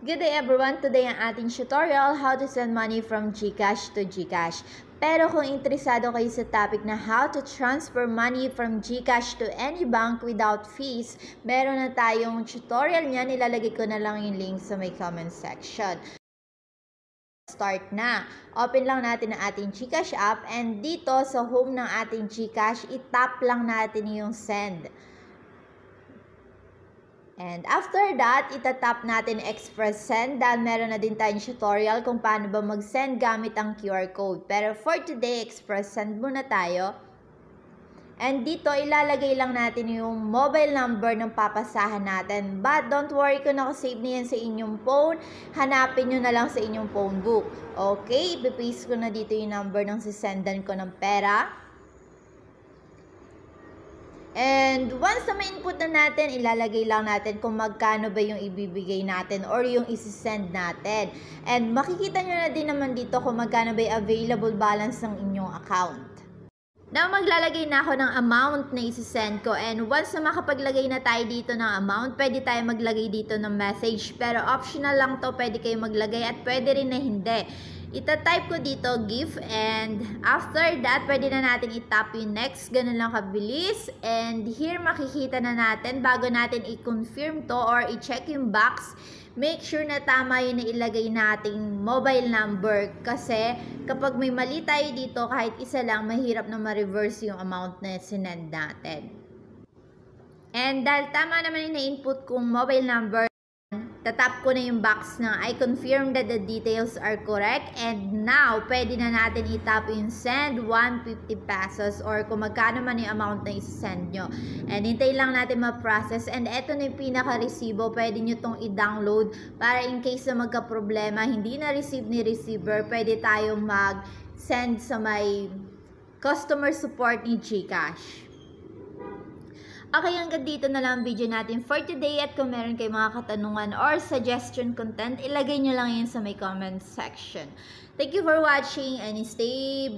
Good day everyone! Today ang ating tutorial, how to send money from GCash to GCash. Pero kung interesado kayo sa topic na how to transfer money from GCash to any bank without fees, meron na tayong tutorial niyan. Ilalagay ko na lang yung link sa may comment section. Start na. Open lang natin ang ating GCash app and dito sa home ng ating GCash, itap lang natin yung send. And after that, itatap natin Express Send dahil meron na din tayong tutorial kung paano ba mag-send gamit ang QR code. Pero for today, Express Send muna tayo. And dito, ilalagay lang natin yung mobile number ng papasahan natin. But don't worry kung nakasave na yan sa inyong phone, hanapin nyo na lang sa inyong phone book. Okay, ipipaste ko na dito yung number ng sisendan ko ng pera. And once na ma-input na natin, ilalagay lang natin kung magkano ba yung ibibigay natin or yung isi-send natin. And makikita nyo na din naman dito kung magkano ba yung available balance ng inyong account. Now, maglalagay na ako ng amount na isi-send ko. And once na makapaglagay na tayo dito ng amount, pwede tayo maglagay dito ng message. Pero optional lang to, pwede kayo maglagay at pwede rin na hindi. Ita-type ko dito, give, and after that, pwede na natin itap yung next. Ganun lang kabilis. And here, makikita na natin, bago natin i-confirm to or i-check yung box, make sure na tama yung nailagay nating mobile number. Kasi, kapag may mali tayo dito, kahit isa lang, mahirap na ma-reverse yung amount na sinend natin. And dahil tama naman yung na-input kong mobile number, tatap ko na yung box na I confirm that the details are correct. And now, pwede na natin itap yung send 150 pesos or kung magkano man yung amount na isi-send nyo. And hintay lang natin ma-process. And eto na yung pinaka-resibo. Pwede nyo tong i-download para in case na magka-problema, hindi na-receive ni receiver, pwede tayong mag-send sa may customer support ni GCash. Okay, hanggang dito na lang ang video natin for today at kung meron kayong mga katanungan or suggestion content, ilagay nyo lang yun sa may comment section. Thank you for watching and stay blessed.